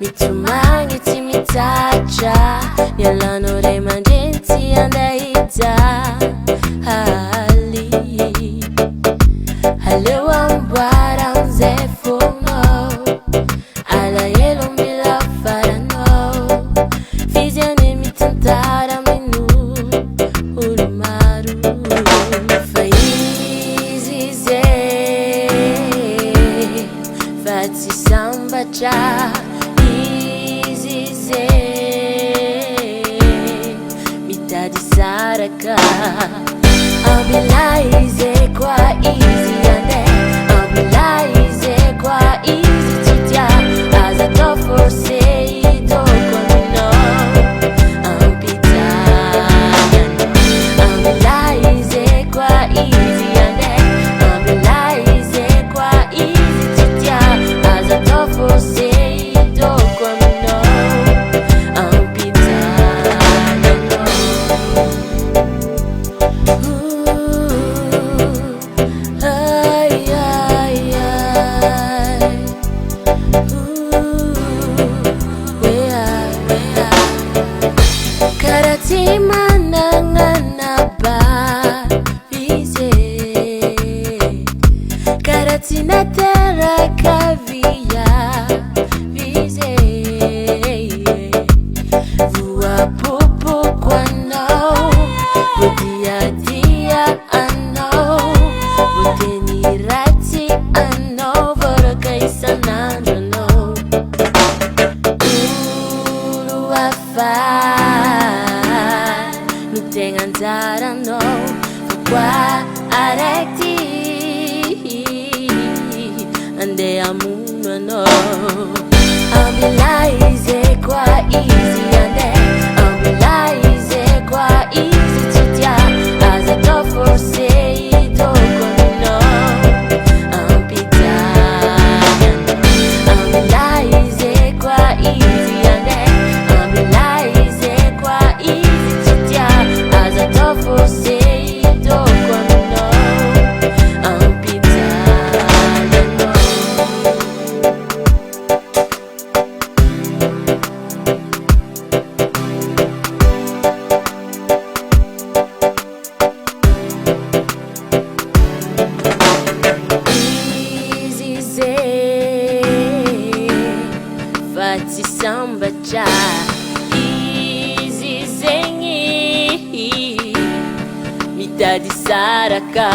Mitumangiti mitaja Yalano de manjenti andaita Hali Halewa mbara unzefuno Ala yelo mila farano Fiziane mitantara minu Urumaru Faizize Fati sambacha Mitadi saraka Abilaize kwa easy ande Abilaize kwa easy titia Azato forse ito komino Ampita Abilaize kwa easy ande Abilaize kwa easy titia Azato forse ito komino Karatina terra cavia vise Vua pupu quando Budia dia ano Buteni rati ano Vorka isanandro Ulu afa Nutengan zarano Fukwa arekti Ande amuno no Abilaize kwa easy ande Abilaize kwa easy titia Azato forse ito komino Ampita Abilaize kwa easy ande Abilaize kwa easy titia Azato forse ito komino Ampita Fati sambacha easy zengi Mitadi saraka